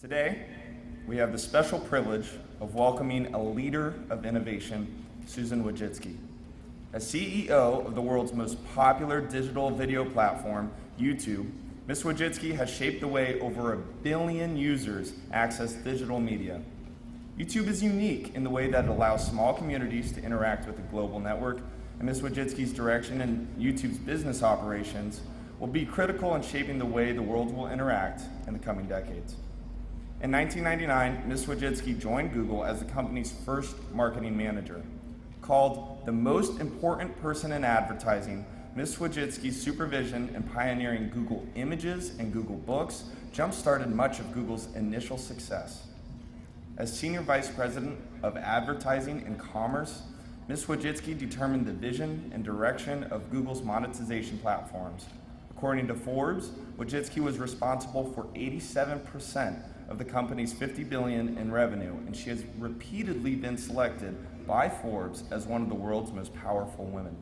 Today, we have the special privilege of welcoming a leader of innovation, Susan Wojcicki. As CEO of the world's most popular digital video platform, YouTube, Ms. Wojcicki has shaped the way over 1 billion users access digital media. YouTube is unique in the way that it allows small communities to interact with a global network, and Ms. Wojcicki's direction in YouTube's business operations will be critical in shaping the way the world will interact in the coming decades. In 1999, Ms. Wojcicki joined Google as the company's first marketing manager. Called the most important person in advertising, Ms. Wojcicki's supervision in pioneering Google Images and Google Books jump-started much of Google's initial success. As Senior Vice President of Advertising and Commerce, Ms. Wojcicki determined the vision and direction of Google's monetization platforms. According to Forbes, Wojcicki was responsible for 87% of the company's $50 billion in revenue, and she has repeatedly been selected by Forbes as one of the world's most powerful women.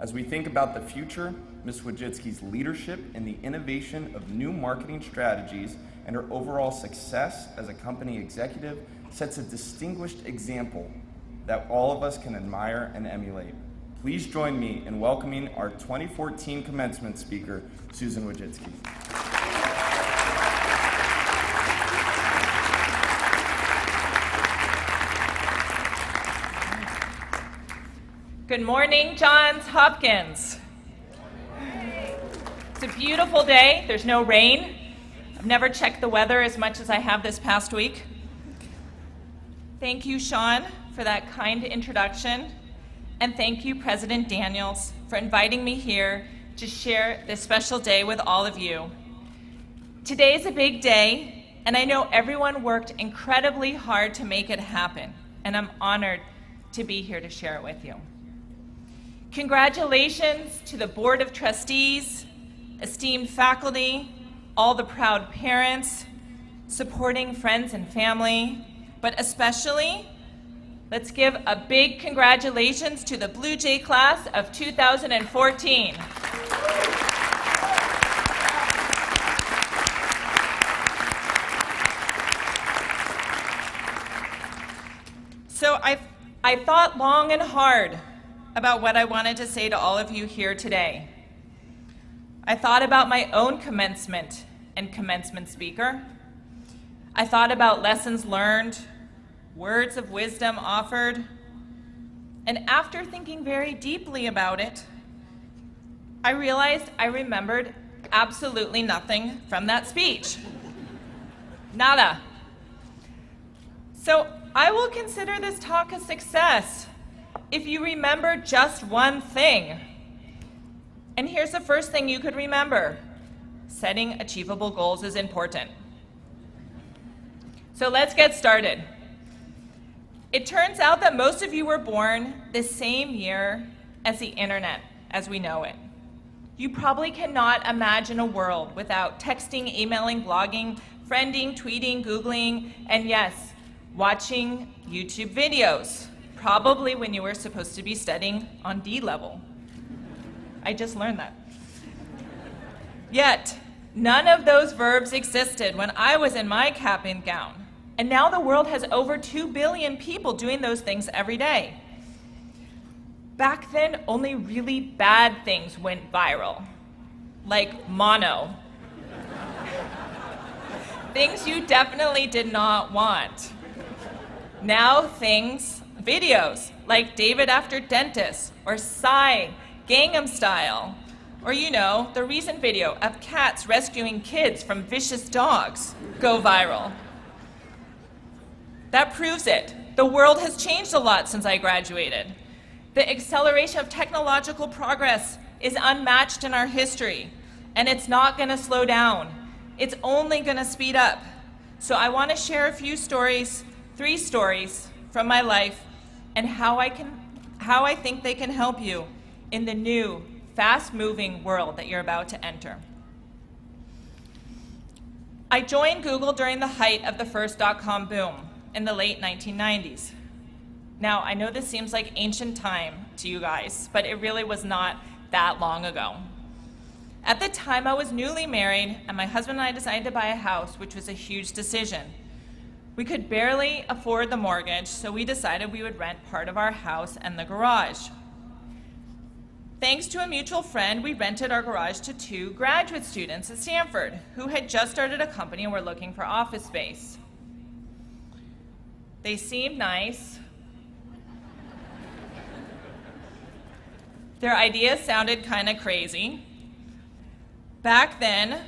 As we think about the future, Ms. Wojcicki's leadership in the innovation of new marketing strategies and her overall success as a company executive sets a distinguished example that all of us can admire and emulate. Please join me in welcoming our 2014 commencement speaker, Susan Wojcicki. Good morning, Johns Hopkins. It's a beautiful day. There's no rain. I've never checked the weather as much as I have this past week. Thank you, Sean, for that kind introduction. And thank you, President Daniels, for inviting me here to share this special day with all of you. Today is a big day, and I know everyone worked incredibly hard to make it happen, and I'm honored to be here to share it with you. Congratulations to the Board of Trustees, esteemed faculty, all the proud parents, supporting friends and family, but especially, let's give a big congratulations to the Blue Jay class of 2014. So I thought long and hard about what I wanted to say to all of you here today. I thought about my own commencement and commencement speaker. I thought about lessons learned, words of wisdom offered, and after thinking very deeply about it, I realized I remembered absolutely nothing from that speech. Nada. So I will consider this talk a success if you remember just one thing. And here's the first thing you could remember. Setting achievable goals is important. So let's get started. It turns out that most of you were born the same year as the internet as we know it. You probably cannot imagine a world without texting, emailing, blogging, friending, tweeting, Googling, and yes, watching YouTube videos. Probably when you were supposed to be studying on D level. I just learned that. Yet, none of those verbs existed when I was in my cap and gown. And now the world has over 2 billion people doing those things every day. Back then, only really bad things went viral, like mono. Things you definitely did not want. Now videos like David After Dentist, or Psy, Gangnam Style, or the recent video of cats rescuing kids from vicious dogs go viral. That proves it. The world has changed a lot since I graduated. The acceleration of technological progress is unmatched in our history, and it's not going to slow down. It's only going to speed up. So I want to share a few stories, 3 stories from my life, and how I think they can help you in the new, fast-moving world that you're about to enter. I joined Google during the height of the first .com boom in the late 1990s. Now, I know this seems like ancient time to you guys, but it really was not that long ago. At the time, I was newly married, and my husband and I decided to buy a house, which was a huge decision. We could barely afford the mortgage, so we decided we would rent part of our house and the garage. Thanks to a mutual friend, we rented our garage to 2 graduate students at Stanford who had just started a company and were looking for office space. They seemed nice. Their ideas sounded kind of crazy. Back then,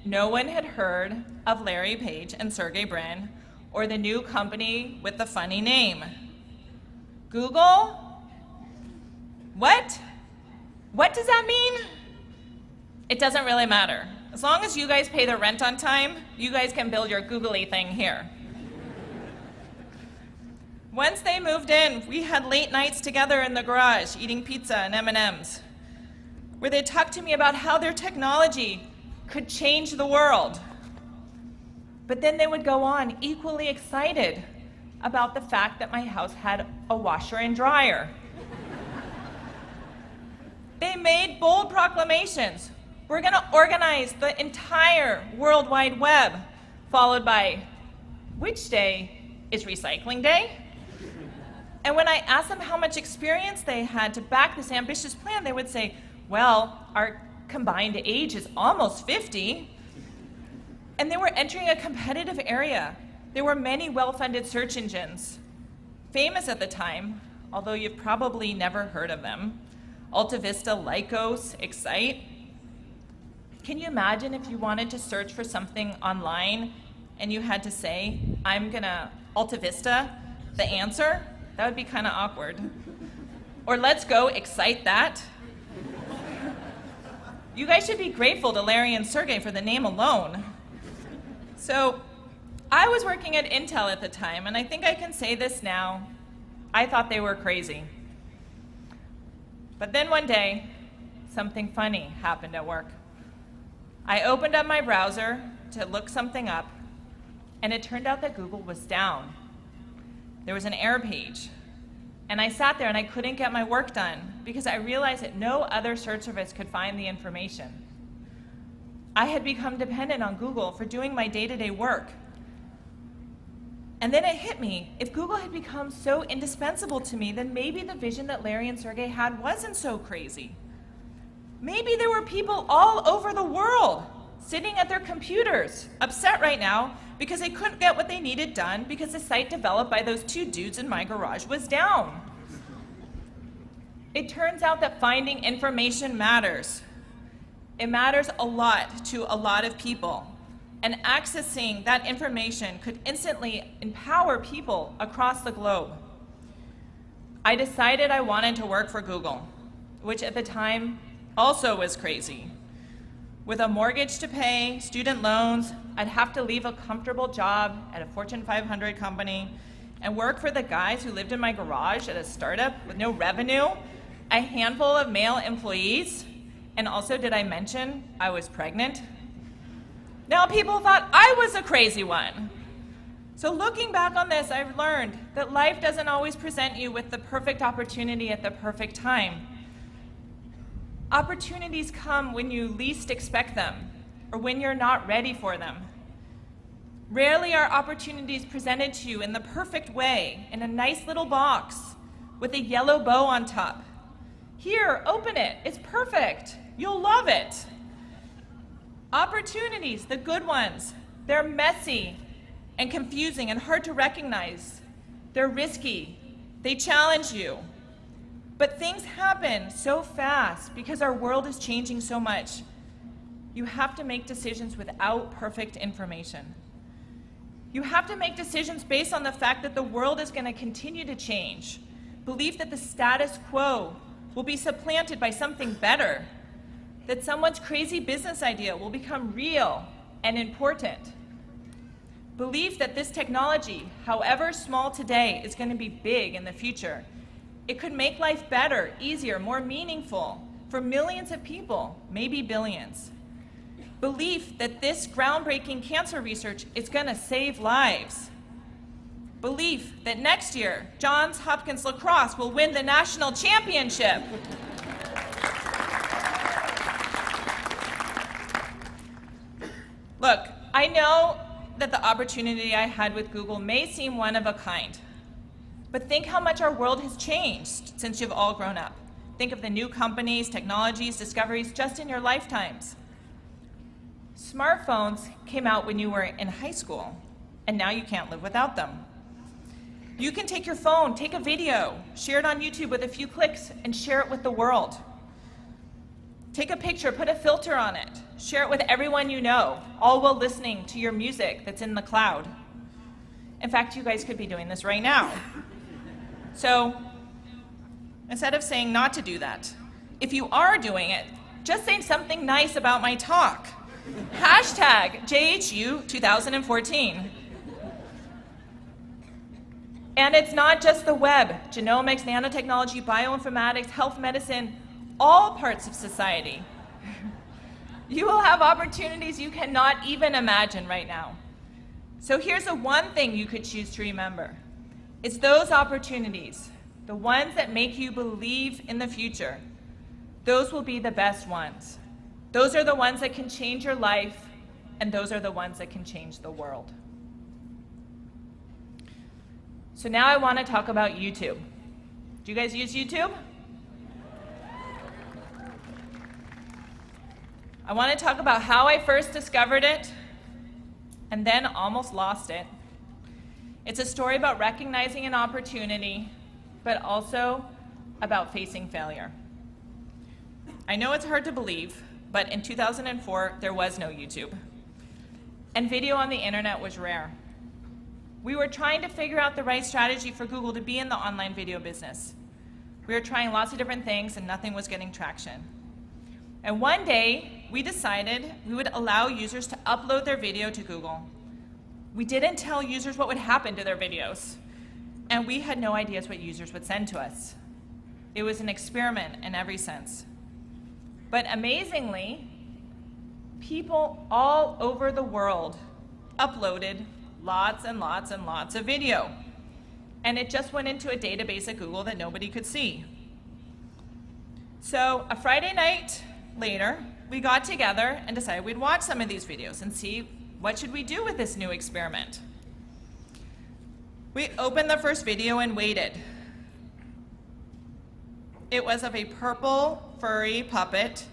no one had heard of Larry Page and Sergey Brin or the new company with the funny name. Google? What? What does that mean? It doesn't really matter. As long as you guys pay the rent on time, you guys can build your googly thing here. Once they moved in, we had late nights together in the garage eating pizza and M&Ms, where they talked to me about how their technology could change the world. But then they would go on equally excited about the fact that my house had a washer and dryer. They made bold proclamations. We're going to organize the entire World Wide Web, followed by, which day is recycling day? And when I asked them how much experience they had to back this ambitious plan, they would say, well, our combined age is almost 50. And they were entering a competitive area. There were many well-funded search engines, famous at the time, although you've probably never heard of them. Alta Vista, Lycos, Excite. Can you imagine if you wanted to search for something online and you had to say, I'm gonna Alta Vista, the answer? That would be kind of awkward. Or let's go Excite that. You guys should be grateful to Larry and Sergey for the name alone. So I was working at Intel at the time, and I think I can say this now. I thought they were crazy. But then one day, something funny happened at work. I opened up my browser to look something up, and it turned out that Google was down. There was an error page. And I sat there and I couldn't get my work done because I realized that no other search service could find the information. I had become dependent on Google for doing my day-to-day work. And then it hit me, if Google had become so indispensable to me, then maybe the vision that Larry and Sergey had wasn't so crazy. Maybe there were people all over the world sitting at their computers, upset right now because they couldn't get what they needed done because the site developed by those 2 dudes in my garage was down. It turns out that finding information matters. It matters a lot to a lot of people. And accessing that information could instantly empower people across the globe. I decided I wanted to work for Google, which at the time also was crazy. With a mortgage to pay, student loans, I'd have to leave a comfortable job at a Fortune 500 company and work for the guys who lived in my garage at a startup with no revenue, a handful of male employees, and also, did I mention I was pregnant? Now people thought I was a crazy one. So looking back on this, I've learned that life doesn't always present you with the perfect opportunity at the perfect time. Opportunities come when you least expect them, or when you're not ready for them. Rarely are opportunities presented to you in the perfect way, in a nice little box, with a yellow bow on top. Here, open it, it's perfect, you'll love it. Opportunities, the good ones, they're messy and confusing and hard to recognize. They're risky, they challenge you. But things happen so fast because our world is changing so much. You have to make decisions without perfect information. You have to make decisions based on the fact that the world is going to continue to change. Belief that the status quo will be supplanted by something better. That someone's crazy business idea will become real and important. Belief that this technology, however small today, is going to be big in the future. It could make life better, easier, more meaningful for millions of people, maybe billions. Belief that this groundbreaking cancer research is going to save lives. Belief that next year, Johns Hopkins lacrosse will win the national championship. Look, I know that the opportunity I had with Google may seem one of a kind, but think how much our world has changed since you've all grown up. Think of the new companies, technologies, discoveries just in your lifetimes. Smartphones came out when you were in high school, and now you can't live without them. You can take your phone, take a video, share it on YouTube with a few clicks, and share it with the world. Take a picture, put a filter on it, share it with everyone you know, all while listening to your music that's in the cloud. In fact, you guys could be doing this right now. So, instead of saying not to do that, if you are doing it, just say something nice about my talk. Hashtag JHU 2014. And it's not just the web, genomics, nanotechnology, bioinformatics, health medicine, all parts of society. You will have opportunities you cannot even imagine right now. So here's the one thing you could choose to remember. It's those opportunities, the ones that make you believe in the future. Those will be the best ones. Those are the ones that can change your life, and those are the ones that can change the world. So now I want to talk about YouTube. Do you guys use YouTube? I want to talk about how I first discovered it and then almost lost it. It's a story about recognizing an opportunity, but also about facing failure. I know it's hard to believe, but in 2004, there was no YouTube. And video on the internet was rare. We were trying to figure out the right strategy for Google to be in the online video business. We were trying lots of different things and nothing was getting traction. And one day, we decided we would allow users to upload their video to Google. We didn't tell users what would happen to their videos, and we had no ideas what users would send to us. It was an experiment in every sense. But amazingly, people all over the world uploaded lots and lots and lots of video. And it just went into a database at Google that nobody could see. So a Friday night later, we got together and decided we'd watch some of these videos and see what should we do with this new experiment. We opened the first video and waited. It was of a purple, furry puppet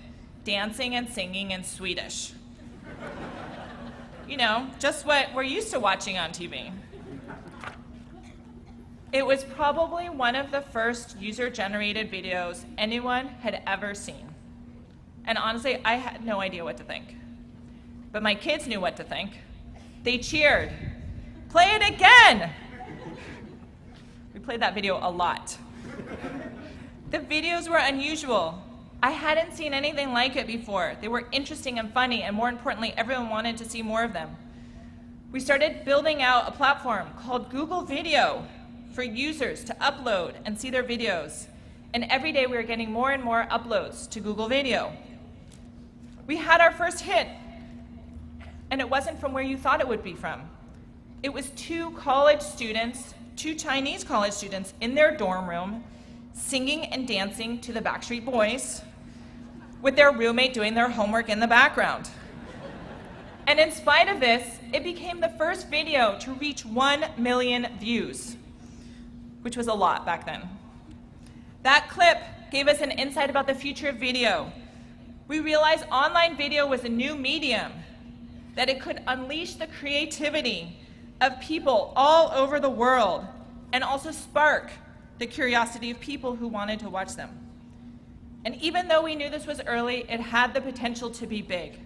dancing and singing in Swedish. You know, just what we're used to watching on TV. It was probably one of the first user-generated videos anyone had ever seen. And honestly, I had no idea what to think. But my kids knew what to think. They cheered. Play it again! We played that video a lot. The videos were unusual. I hadn't seen anything like it before. They were interesting and funny, and more importantly, everyone wanted to see more of them. We started building out a platform called Google Video for users to upload and see their videos. And every day we were getting more and more uploads to Google Video. We had our first hit, and it wasn't from where you thought it would be from. It was two Chinese college students in their dorm room singing and dancing to the Backstreet Boys with their roommate doing their homework in the background. And in spite of this, it became the first video to reach 1 million views, which was a lot back then. That clip gave us an insight about the future of video. We realized online video was a new medium, that it could unleash the creativity of people all over the world and also spark the curiosity of people who wanted to watch them. And even though we knew this was early, it had the potential to be big.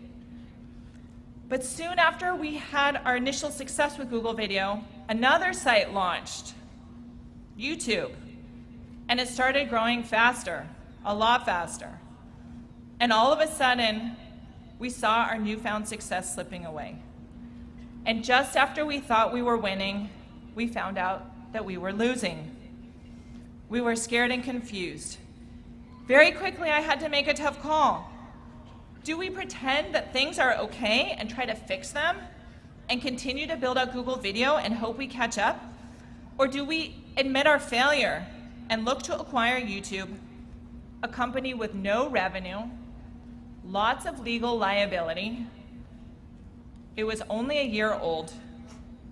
But soon after we had our initial success with Google Video, another site launched, YouTube. And it started growing faster, a lot faster. And all of a sudden, we saw our newfound success slipping away. And just after we thought we were winning, we found out that we were losing. We were scared and confused. Very quickly, I had to make a tough call. Do we pretend that things are okay and try to fix them and continue to build out Google Video and hope we catch up? Or do we admit our failure and look to acquire YouTube, a company with no revenue, lots of legal liability, it was only a year old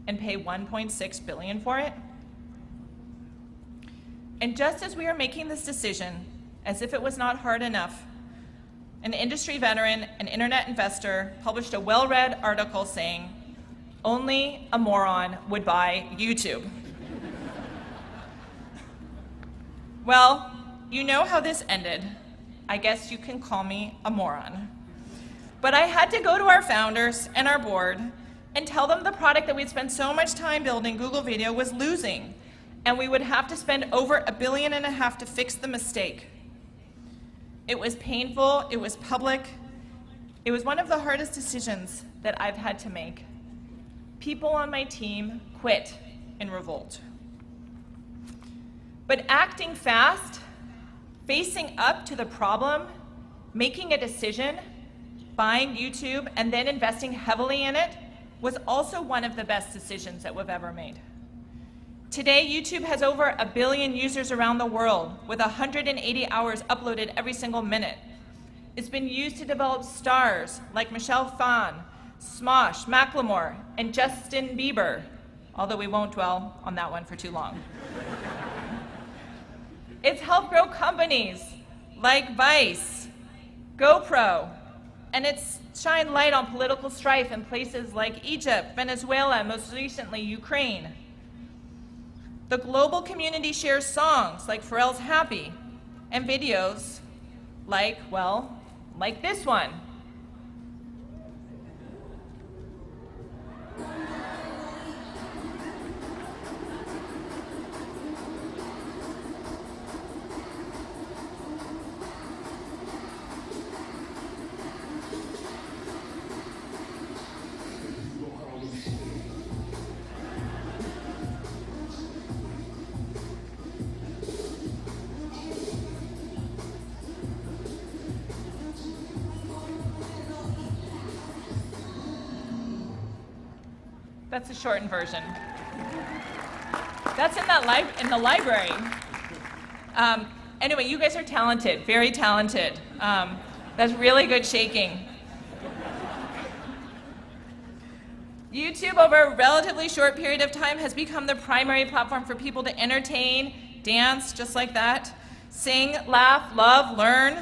and pay $1.6 billion for it? And just as we were making this decision, as if it was not hard enough, an industry veteran, an internet investor, published a well-read article saying, only a moron would buy YouTube. Well, you know how this ended. I guess you can call me a moron. But I had to go to our founders and our board and tell them the product that we'd spent so much time building, Google Video, was losing, and we would have to spend over $1.5 billion to fix the mistake. It was painful, it was public, it was one of the hardest decisions that I've had to make. People on my team quit in revolt. But acting fast, facing up to the problem, making a decision, buying YouTube, and then investing heavily in it was also one of the best decisions that we've ever made. Today, YouTube has over 1 billion users around the world, with 180 hours uploaded every single minute. It's been used to develop stars like Michelle Phan, Smosh, Macklemore, and Justin Bieber, although we won't dwell on that one for too long. It's helped grow companies like Vice, GoPro, and it's shined light on political strife in places like Egypt, Venezuela, and most recently, Ukraine. The global community shares songs like Pharrell's Happy and videos like, well, like this one. That's the shortened version. That's in the library. Anyway, you guys are talented, very talented. That's really good shaking. YouTube, over a relatively short period of time, has become the primary platform for people to entertain, dance, just like that, sing, laugh, love, learn.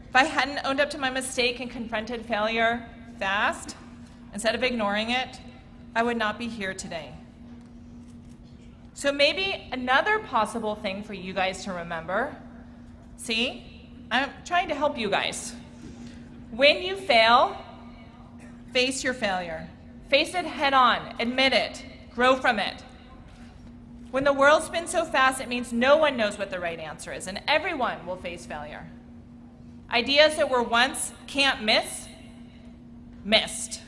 If I hadn't owned up to my mistake and confronted failure fast, instead of ignoring it, I would not be here today. So maybe another possible thing for you guys to remember, see, I'm trying to help you guys. When you fail, face your failure. Face it head on, admit it, grow from it. When the world spins so fast, it means no one knows what the right answer is, and everyone will face failure. Ideas that were once can't miss, missed.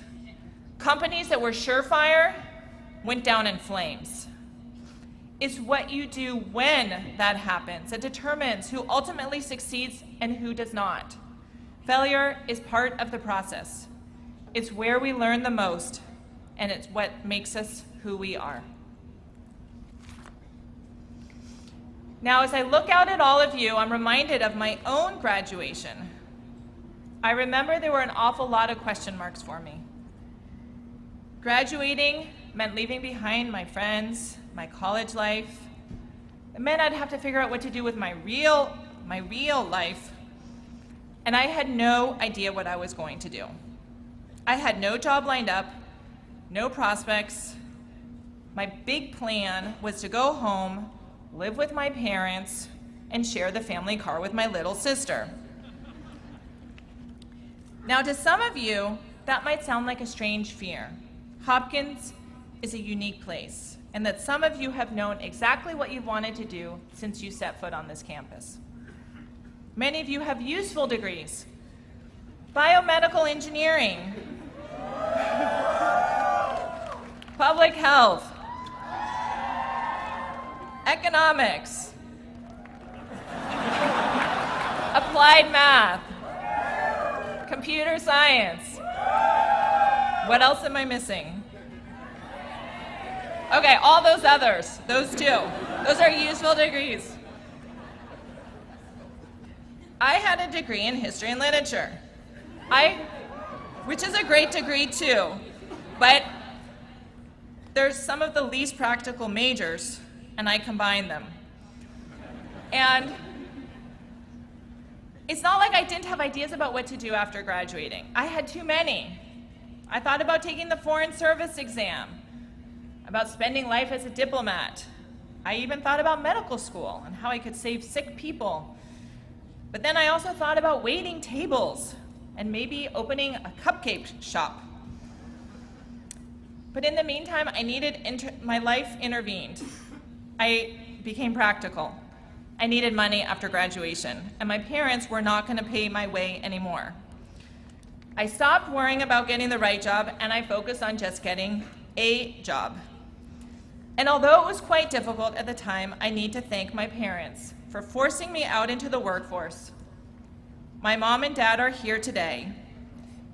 Companies that were surefire went down in flames. It's what you do when that happens that determines who ultimately succeeds and who does not. Failure is part of the process. It's where we learn the most, and it's what makes us who we are. Now, as I look out at all of you, I'm reminded of my own graduation. I remember there were an awful lot of question marks for me. Graduating meant leaving behind my friends, my college life. It meant I'd have to figure out what to do with my real life. And I had no idea what I was going to do. I had no job lined up, no prospects. My big plan was to go home, live with my parents, and share the family car with my little sister. Now, to some of you, that might sound like a strange fear. Hopkins is a unique place, and that some of you have known exactly what you've wanted to do since you set foot on this campus. Many of you have useful degrees: biomedical engineering, public health, economics, applied math, computer science. What else am I missing? Okay, all those others, those two. Those are useful degrees. I had a degree in history and literature, which is a great degree too. But there's some of the least practical majors, and I combined them. And it's not like I didn't have ideas about what to do after graduating. I had too many. I thought about taking the Foreign Service exam, about spending life as a diplomat. I even thought about medical school and how I could save sick people. But then I also thought about waiting tables and maybe opening a cupcake shop. But in the meantime, I needed my life intervened. I became practical. I needed money after graduation, and my parents were not going to pay my way anymore. I stopped worrying about getting the right job, and I focused on just getting a job. And although it was quite difficult at the time, I need to thank my parents for forcing me out into the workforce. My mom and dad are here today.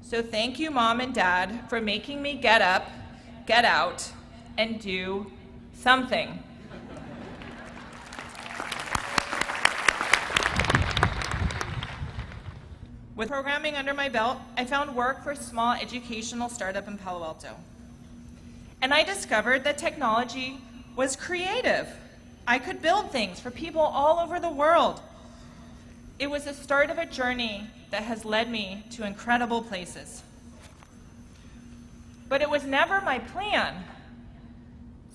So thank you, Mom and Dad, for making me get up, get out, and do something. With programming under my belt, I found work for a small educational startup in Palo Alto. And I discovered that technology was creative. I could build things for people all over the world. It was the start of a journey that has led me to incredible places. But it was never my plan.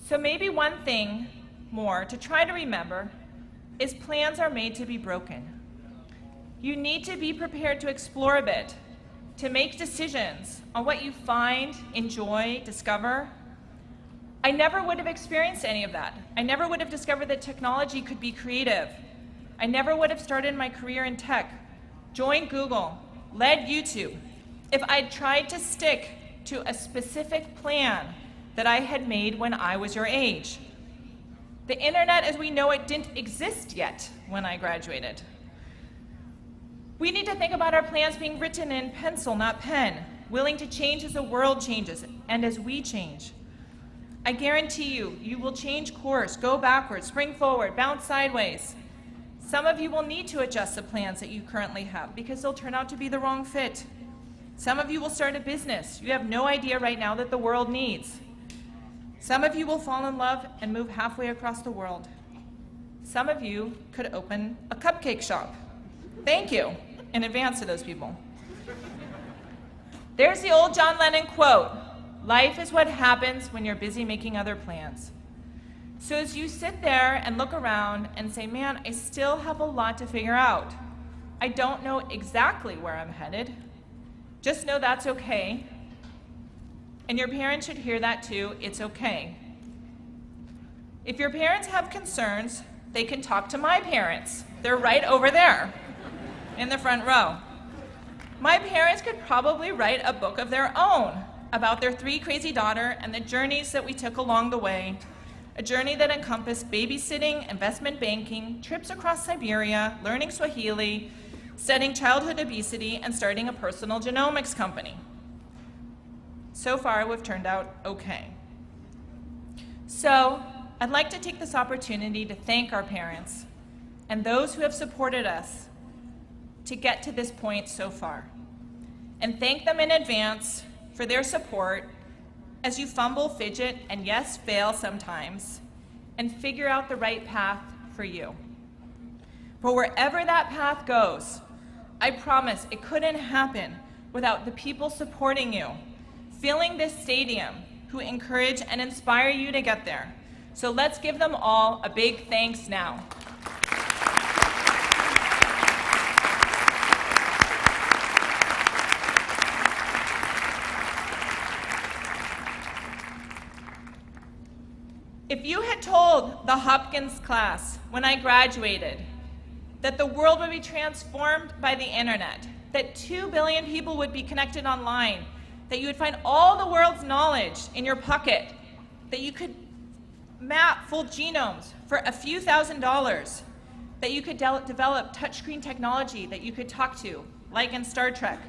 So maybe one thing more to try to remember is plans are made to be broken. You need to be prepared to explore a bit, to make decisions on what you find, enjoy, discover. I never would have experienced any of that. I never would have discovered that technology could be creative. I never would have started my career in tech, joined Google, led YouTube, if I'd tried to stick to a specific plan that I had made when I was your age. The internet as we know it didn't exist yet when I graduated. We need to think about our plans being written in pencil, not pen, willing to change as the world changes and as we change. I guarantee you, you will change course, go backwards, spring forward, bounce sideways. Some of you will need to adjust the plans that you currently have because they'll turn out to be the wrong fit. Some of you will start a business you have no idea right now that the world needs. Some of you will fall in love and move halfway across the world. Some of you could open a cupcake shop. Thank you in advance to those people. There's the old John Lennon quote, "Life is what happens when you're busy making other plans." So as you sit there and look around and say, man, I still have a lot to figure out. I don't know exactly where I'm headed. Just know that's okay. And your parents should hear that too. It's okay. If your parents have concerns, they can talk to my parents. They're right over there in the front row. My parents could probably write a book of their own about their 3 crazy daughters and the journeys that we took along the way. A journey that encompassed babysitting, investment banking, trips across Siberia, learning Swahili, studying childhood obesity, and starting a personal genomics company. So far, we've turned out okay. So, I'd like to take this opportunity to thank our parents and those who have supported us to get to this point so far, and thank them in advance for their support as you fumble, fidget, and yes, fail sometimes, and figure out the right path for you. But wherever that path goes, I promise it couldn't happen without the people supporting you, filling this stadium, who encourage and inspire you to get there. So let's give them all a big thanks now. If you had told the Hopkins class when I graduated that the world would be transformed by the internet, that 2 billion people would be connected online, that you would find all the world's knowledge in your pocket, that you could map full genomes for a few $1,000s, that you could develop touchscreen technology that you could talk to, like in Star Trek,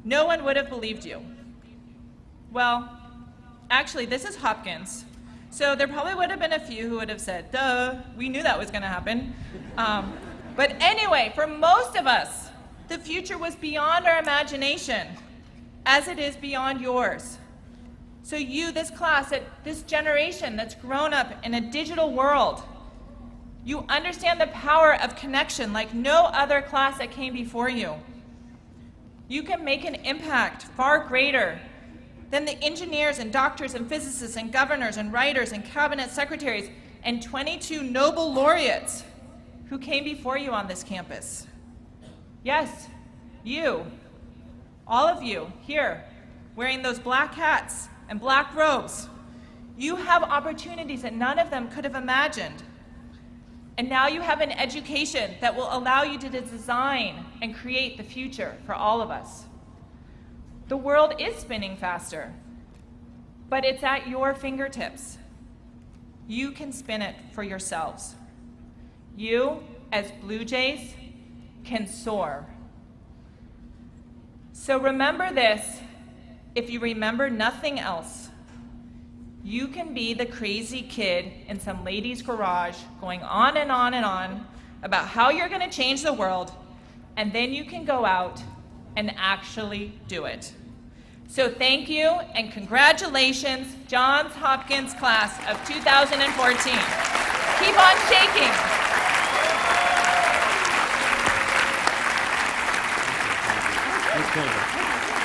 no one would have believed you. Well, actually, this is Hopkins. So there probably would have been a few who would have said, duh, we knew that was going to happen. But anyway, for most of us, the future was beyond our imagination, as it is beyond yours. So you, this class, this generation that's grown up in a digital world, you understand the power of connection like no other class that came before you. You can make an impact far greater than the engineers and doctors and physicists and governors and writers and cabinet secretaries and 22 Nobel laureates who came before you on this campus. Yes, you, all of you here, wearing those black hats and black robes, you have opportunities that none of them could have imagined. And now you have an education that will allow you to design and create the future for all of us. The world is spinning faster, but it's at your fingertips. You can spin it for yourselves. You, as Blue Jays, can soar. So remember this, if you remember nothing else. You can be the crazy kid in some lady's garage going on and on and on about how you're going to change the world, and then you can go out and actually do it. So thank you and congratulations, Johns Hopkins class of 2014. Keep on shaking. Thanks,